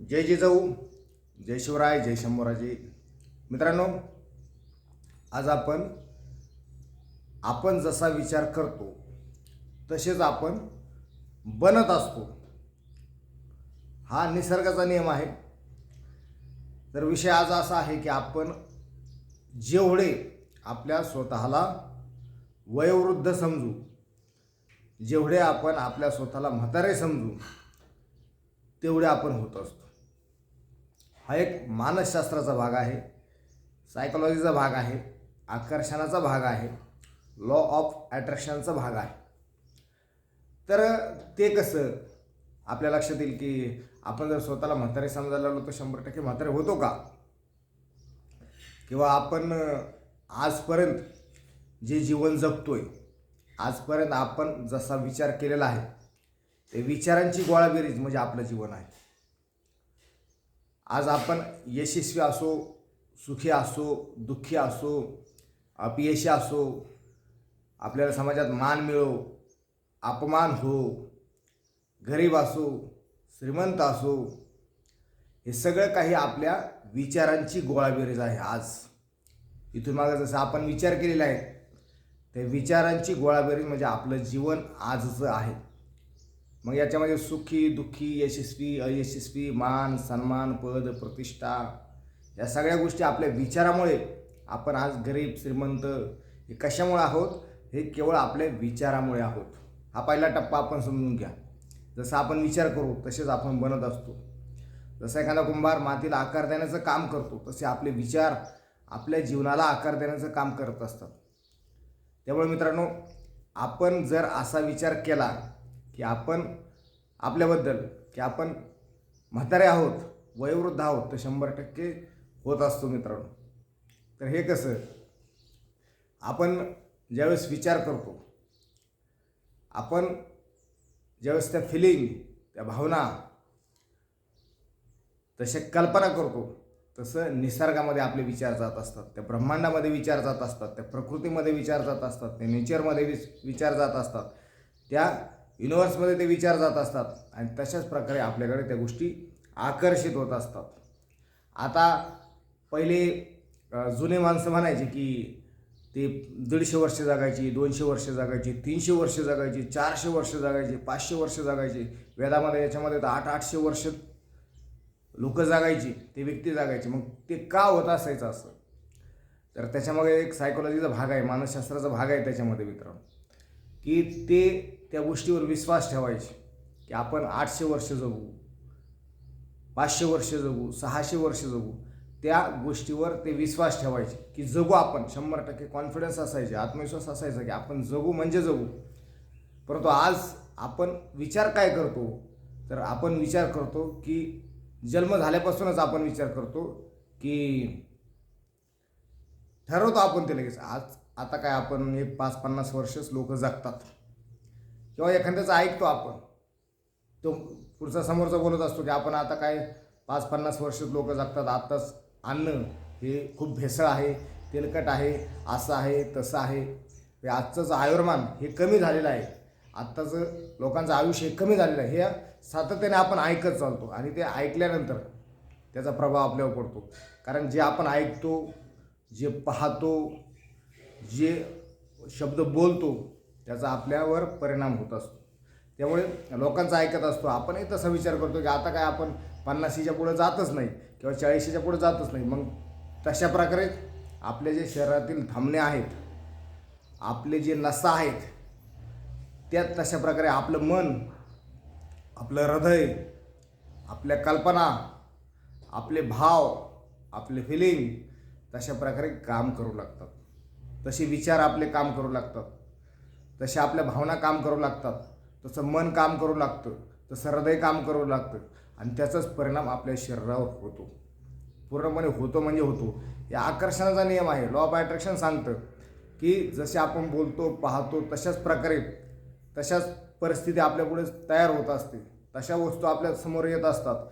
जय जिजाऊ, जय शिवराय, जय शंभूराजे. मित्रांनो, आज आपण जसा विचार करतो तसेच आपण बनत असतो. हा निसर्गाचा नियम आहे. तर विषय आज असा आहे की आपण जेवढे आपल्या स्वतःला वयोवृद्ध समजू, जेवढे आपण आपल्या स्वतःला म्हातारे समजू, तेवढे आपण होत असतो. हा एक मानसशास्त्राचा भाग आहे, सायकोलॉजीचा भाग आहे, आकर्षणाचा भाग आहे, लॉ ऑफ अट्रॅक्शनचा भाग आहे. तर ते कसं आपल्या लक्षात येईल की आपण जर स्वतःला म्हातारे समजायला लागलो तर 100% म्हातारे होतो का? किंवा आपण आजपर्यंत जे जीवन जगतोय, आजपर्यंत आपण जसा विचार केलेला आहे, ते विचारांची गोळाबेरीज म्हणजे आपलं जीवन आहे. आज आपण यशस्वी असो, सुखी असो, दुःखी असो, अपयशी असो, आपल्याला समाजात मान मिळो, अपमान हो, गरीब असो, श्रीमंत असो, हे सगळं काही आपल्या विचारांची गोळाबेरीज आहे. आज इथून मागे जसं आपण विचार केलेला आहे, त्या विचारांची गोळाबेरीज म्हणजे आपलं जीवन आजचं आहे. मग याच्यामध्ये सुखी, दुःखी, यशस्वी, अयशस्वी, मान, सन्मान, पद, प्रतिष्ठा, या सगळ्या गोष्टी आपल्या विचारामुळे आपण आज गरीब, श्रीमंत हे कशामुळे आहोत? हे केवळ आपल्या विचारामुळे आहोत. हा पहिला टप्पा आपण समजून घ्या. जसं आपण विचार करू तसेच आपण बनत असतो. जसं एखादा कुंभार मातीला आकार देण्याचं काम करतो, तसे आपले विचार आपल्या जीवनाला आकार देण्याचं काम करत असतात. त्यामुळे मित्रांनो, आपण जर असा विचार केला की आपण आपल्याबद्दल की आपण म्हातारे आहोत, वयोवृद्ध आहोत, तर 100% होत असतो मित्रांनो. तर हे कसं, आपण ज्यावेळेस विचार करतो, आपण ज्यावेळेस त्या फिलिंग, त्या भावना, तशा कल्पना करतो, तसं निसर्गामध्ये आपले विचार जात असतात, त्या ब्रह्मांडामध्ये विचार जात असतात, त्या प्रकृतीमध्ये विचार जात असतात, त्या नेचरमध्ये विचार जात असतात, त्या युनिव्हर्समध्ये ते विचार जात असतात आणि तशाच प्रकारे आपल्याकडे त्या गोष्टी आकर्षित होत असतात. आता पहिले जुने माणसं म्हणायचे की ते 150 वर्ष जगायची, 200 वर्ष जगायची, 300 वर्ष जगायची, 400 वर्ष जगायची, 500 वर्ष जगायची. वेदामध्ये याच्यामध्ये तर 800 वर्ष लोक जगायची, ते व्यक्ती जगायची. मग ते का होत असायचं असं? तर त्याच्यामध्ये एक सायकोलॉजीचा भाग आहे, मानसशास्त्राचा भाग आहे त्याच्यामध्ये मित्रांनो, की ते त्या गोष्टीवर विश्वास ठेवायचे की आपण 800 वर्ष जगू, 500 वर्ष जगू, 600 वर्ष जगू. त्या गोष्टीवर ते विश्वास ठेवायचे की जगू आपण. 100% कॉन्फिडन्स असायचे, आत्मविश्वास असायचा की आपण जगू म्हणजे जगू. परंतु आज आपण विचार काय करतो? तर आपण विचार करतो की जन्म झाल्यापासूनच आपण विचार करतो की ठरवतो आपण ते लगेच. आता काय आपण एक 5-50 वर्षच लोक जगतात, किंवा एखाद्याचं ऐकतो आपण, तो पुढचा समोरचा बोलत असतो की आपण आता काय 5-50 वर्षच लोक जगतात, आत्ताच अन्न हे खूप भेसळ आहे, तेलकट आहे, असं आहे, तसं आहे, हे आजचंच आयुर्मान हे कमी झालेलं आहे, आत्ताचं लोकांचं आयुष्य हे कमी झालेलं आहे. हे सातत्याने आपण ऐकत चालतो आणि ते ऐकल्यानंतर त्याचा प्रभाव आपल्यावर पडतो. कारण जे आपण ऐकतो, जे पाहतो, जे शब्द बोलतो, त्याचा आपल्यावर परिणाम होत असतो. त्यामुळे लोकांचं ऐकत असतो, आपणही तसा विचार करतो की आता काय आपण 50च्या पुढे जातच नाही किंवा 40च्या पुढे जातच नाही. मग तशा प्रकारे आपले जे शरीरातील धमन्या आहेत, आपले जे नसा आहेत, त्यात तशा प्रकारे आपलं मन, आपलं हृदय, आपल्या कल्पना, आपले भाव, आपले फिलिंग तशा प्रकारे काम करू लागतात. तसे विचार आपले काम करू लागतात, तशा आपल्या भावना काम करू लागतात, तसं मन काम करू लागतं, तसं हृदय काम करू लागतं आणि त्याचाच परिणाम आपल्या शरीरावर होतो. पूर्णपणे होतो म्हणजे होतो. या आकर्षणाचा नियम आहे. लॉ ऑफ अट्रॅक्शन सांगतं की जसे आपण बोलतो, पाहतो, तशाच प्रकारे तशाच परिस्थिती आपल्यापुढे तयार होत असते, तशा वस्तू आपल्या समोर येत असतात,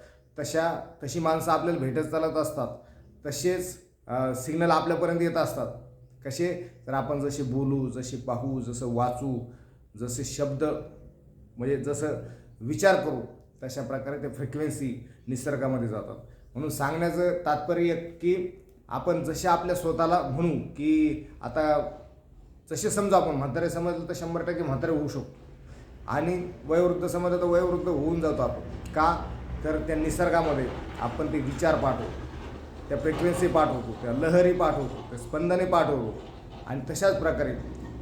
तशी माणसं आपल्याला भेटत चालत असतात, तसेच सिग्नल आपल्यापर्यंत येत असतात. कसे? तर आपण जसे बोलू, जसे पाहू, जसं वाचू, जसे शब्द म्हणजे जसं विचार करू, तशा प्रकारे ते फ्रिक्वेन्सी निसर्गामध्ये जातात. म्हणून सांगण्याचं तात्पर्य की आपण जसे आपल्या स्वतःला म्हणू की आता जसे समजा आपण म्हातारे समजलं तर 100% म्हातारे होऊ शकतो आणि वयोवृद्ध समजलं तर वयोवृद्ध होऊन जातो आपण. का तर त्या निसर्गामध्ये आपण ते विचार पाठवतो, त्या फ्रिक्वेन्सी पाठवतो, त्या लहरी पाठवतो, त्या स्पंदने पाठवतो आणि तशाच प्रकारे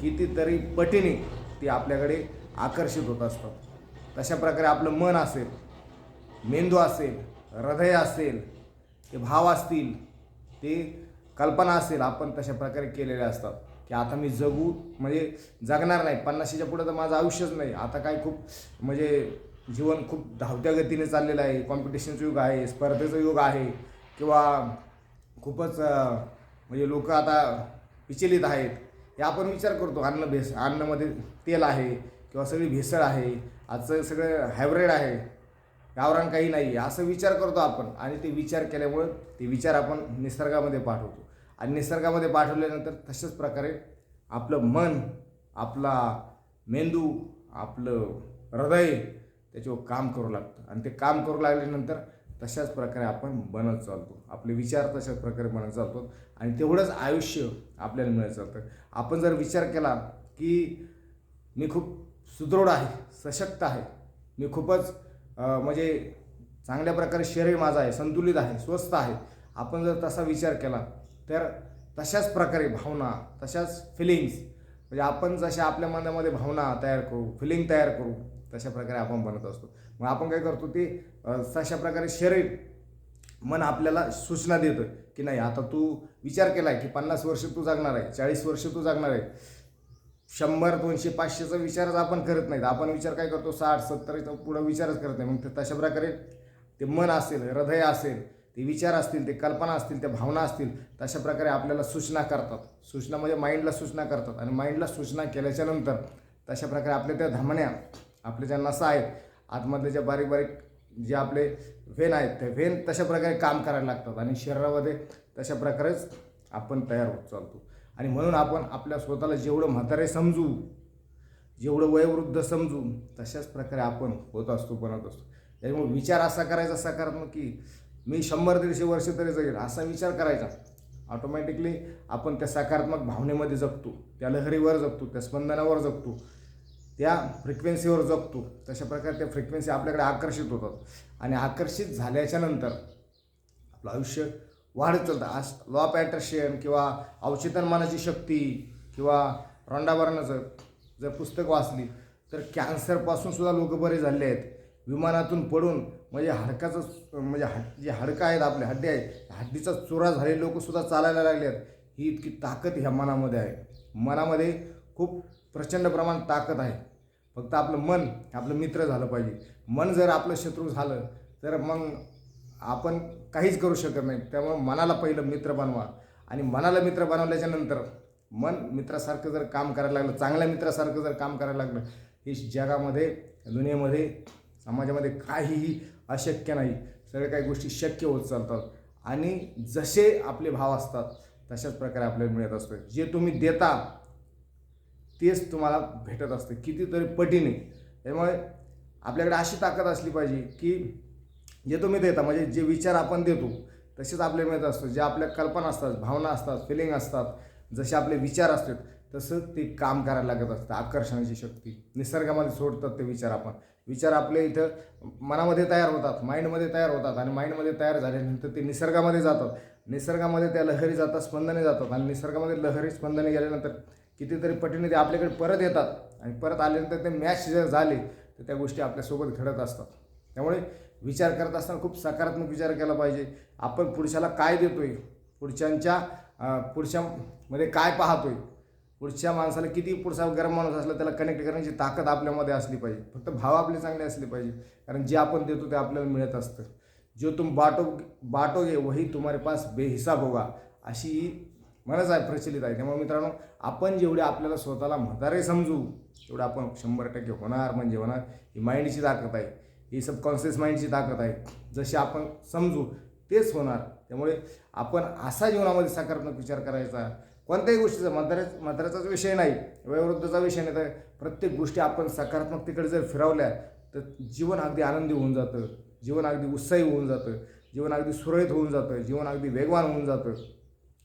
कितीतरी पटीने ती आपल्याकडे आकर्षित होत असतात. तशा प्रकारे आपलं मन असेल, मेंदू असेल, हृदय असेल, ते भाव असतील, ते कल्पना असेल, आपण तशा प्रकारे केलेले असतात की आता मी जगू म्हणजे जगणार नाही, 50च्या पुढे तर माझं आयुष्यच नाही, आता काय खूप म्हणजे जीवन खूप धावत्या गतीने चाललेलं आहे, कॉम्पिटिशनचं युग आहे, स्पर्धेचं युग आहे किंवा खूपच म्हणजे लोक आता विचलित आहेत, हे आपण विचार करतो. अन्नामध्ये तेल आहे किंवा सगळी भेसळ आहे, आजचं सगळं हायब्रिड आहे, गावरान काही नाही, असं विचार करतो आपण. आणि ते विचार केल्यामुळं ते विचार आपण निसर्गामध्ये पाठवतो आणि निसर्गामध्ये पाठवल्यानंतर तशाच प्रकारे आपलं मन, आपला मेंदू, आपलं हृदय त्याच्यावर काम करू लागतं आणि ते काम करू लागल्यानंतर तशाच प्रकारे आपण बनत चालतो, आपले विचार तशाच प्रकारे बनत चालतो आणि तेवढंच आयुष्य आपल्याला मिळत चालतं. आपण जर विचार केला की मी खूप सुदृढ आहे, सशक्त आहे, मी खूपच म्हणजे चांगल्या प्रकारे शरीर माझं आहे, संतुलित आहे, स्वस्थ आहे, आपण जर तसा विचार केला तर तशाच प्रकारे भावना, तशाच फिलिंग्स म्हणजे आपण जशा आपल्या मनामध्ये भावना तयार करू, फिलिंग तयार करू, तशा प्रकारे आपण बनत असतो. मग आपण काय करतो ते तशा प्रकारे शरीर, मन आपल्याला सूचना देतं की नाही आता तू विचार केला आहे की 50 वर्ष तू जगणार आहे, 40 वर्ष तू जगणार आहे. 100, 200, 500चा विचारच आपण करत नाहीत. आपण विचार काय करतो 60, 70चा पुढं विचारच करत नाही. मग तशा प्रकारे ते मन असेल, हृदय असेल, ते विचार असतील, ते कल्पना असतील, त्या भावना असतील, तशा प्रकारे आपल्याला सूचना करतात. सूचना म्हणजे माइंडला सूचना करतात आणि माइंडला सूचना केल्याच्यानंतर तशा प्रकारे आपल्या त्या धमन्या, आपल्या ज्या नसा आहेत, आतमधले ज्या बारीक बारीक जे आपले व्हेन आहेत, ते व्हेन तशा प्रकारे काम करायला लागतात आणि शरीरामध्ये तशा प्रकारेच आपण तयार होत चालतो. आणि म्हणून आपण आपल्या स्वतःला जेवढं म्हातारे समजू, जेवढं वयोवृद्ध समजू, तशाच प्रकारे आपण होत असतो, बनत असतो. त्याच्यामुळे विचार असा करायचा सकारात्मक की मी 100-150 वर्ष तरी जगेल, असा विचार करायचा. ऑटोमॅटिकली आपण त्या सकारात्मक भावनेमध्ये जगतो, त्या लहरीवर जगतो, त्या स्पंदनावर जगतो, त्या फ्रिक्वेन्सीवर जगतो. तशा प्रकारे त्या फ्रिक्वेन्सी आपल्याकडे आकर्षित होतात आणि आकर्षित झाल्याच्या नंतर आपलं आयुष्य वाढत चालतं. आज लॉ ऑफ अट्रॅक्शन किंवा अवचेतनमानाची शक्ती किंवा रॉन्डा बर्नचं जर पुस्तक वाचली तर कॅन्सरपासून सुद्धा लोक बरे झाले आहेत. विमानातून पडून म्हणजे हाडकाचं म्हणजे जे हाडकं आहेत, आपले हड्डे आहेत, हड्डीचा चुरा झालेले लोकसुद्धा चालायला लागले आहेत. ही इतकी ताकद ह्या मनामध्ये आहे. मनामध्ये खूप प्रचंड प्रमाणात ताकद आहे. फक्त आपलं मन आपलं मित्र झालं पाहिजे. मन जर आपलं शत्रू झालं तर मग आपण काहीच करू शकत नाही. त्यामुळे मनाला पहिलं मित्र बनवा आणि मनाला मित्र बनवल्याच्या नंतर मन मित्रासारखं जर काम करायला लागलं, चांगल्या मित्रासारखं जर काम करायला लागलं, हे जगामध्ये, दुनियेमध्ये, समाजामध्ये काहीही अशक्य नाही. सगळ्या काही गोष्टी शक्य होत चालतात आणि जसे आपले भाव असतात तशाच प्रकारे आपल्याला मिळत असतं. जे तुम्ही देता तेच तुम्हाला भेटत असतं, कितीतरी पटीने. त्यामुळे आपल्याकडे अशी ताकद असली पाहिजे की जे तुम्ही देता म्हणजे जे विचार आपण देतो तसेच आपले मिळत असतं. जे आपल्या कल्पना असतात, भावना असतात, फिलिंग असतात, जसे आपले विचार असतात तसं ते काम करायला लागत असतं. आकर्षणाची शक्ती निसर्गामध्ये सोडतात ते विचार. विचार आपले इथं मनामध्ये तयार होतात, माइंडमध्ये तयार होतात आणि माइंडमध्ये तयार झाल्यानंतर ते निसर्गामध्ये जातात. निसर्गामध्ये त्या लहरी जातात, स्पंदने जातात आणि निसर्गामध्ये लहरी स्पंदने गेल्यानंतर कितीतरी पटीने ते आपल्याकडे परत येतात आणि परत आल्यानंतर ते मॅच जर झाले तर त्या गोष्टी आपल्यासोबत घडत असतात. त्यामुळे विचार करत असताना खूप सकारात्मक विचार केला पाहिजे. आपण पुढच्याला काय देतोय, पुढच्यामध्ये काय पाहतोय, पुढच्या माणसाला किती पुढचा गरम माणूस असला त्याला कनेक्ट करण्याची ताकद आपल्यामध्ये असली पाहिजे. फक्त भाव आपले चांगले असले पाहिजे, कारण जे आपण देतो ते आपल्याला मिळत असतं. जो तुम बाटोगे वही तुम्हारे पास बेहिसाब होगा, अशी म्हणच आहे, प्रचलित आहे. त्यामुळे मित्रांनो, आपण जेवढे आपल्याला स्वतःला म्हातारे समजू तेवढं आपण 100% होणार म्हणजे होणार. ही माइंडची ताकद आहे, ही सबकॉन्शियस माइंडची ताकद आहे. जसे आपण समजू तेच होणार. त्यामुळे आपण असा जीवनामध्ये सकारात्मक विचार करायचा. कोणत्याही गोष्टीचा म्हाताऱ्याचाच विषय नाही, वयोवृद्धचा विषय नाही, तर प्रत्येक गोष्टी आपण सकारात्मकतेकडे जर फिरवल्या तर जीवन अगदी आनंदी होऊन जातं, जीवन अगदी उत्साही होऊन जातं, जीवन अगदी सुरळीत होऊन जातं, जीवन अगदी वेगवान होऊन जातं.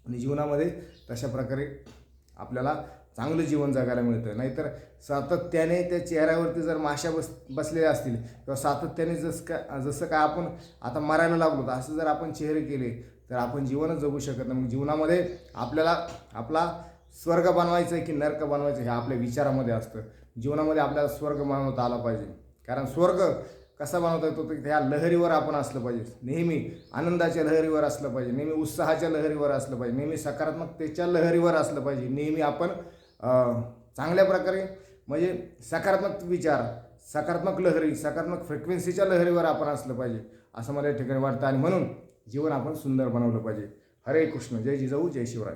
आणि जीवनामध्ये तशा प्रकारे आपल्याला चांगलं जीवन जगायला मिळतं. नाहीतर सातत्याने त्या चेहऱ्यावरती जर माशा बसलेल्या असतील किंवा सातत्याने जसं काय आपण आता मरायला लागलो तर असं जर आपण चेहरे केले तर आपण जीवनच जगू शकत नाही. मग जीवनामध्ये आपल्याला आपला स्वर्ग बनवायचं आहे की नर्क बनवायचं हे आपल्या विचारामध्ये असतं. जीवनामध्ये आपल्याला स्वर्ग बनवता आला पाहिजे. कारण स्वर्ग कसा बनवता येतो तर ह्या लहरीवर आपण असलं पाहिजे, नेहमी आनंदाच्या लहरीवर असलं पाहिजे, नेहमी उत्साहाच्या लहरीवर असलं पाहिजे, नेहमी सकारात्मकतेच्या लहरीवर असलं पाहिजे, नेहमी आपण चांगल्या प्रकारे म्हणजे सकारात्मक विचार, सकारात्मक लहरी, सकारात्मक फ्रिक्वेन्सीच्या लहरीवर आपण असलं पाहिजे असं मला या ठिकाणी वाटतं. आणि म्हणून जीवन आपण सुंदर बनवलं पाहिजे. हरे कृष्ण. जय जिजाऊ, जय शिवराय.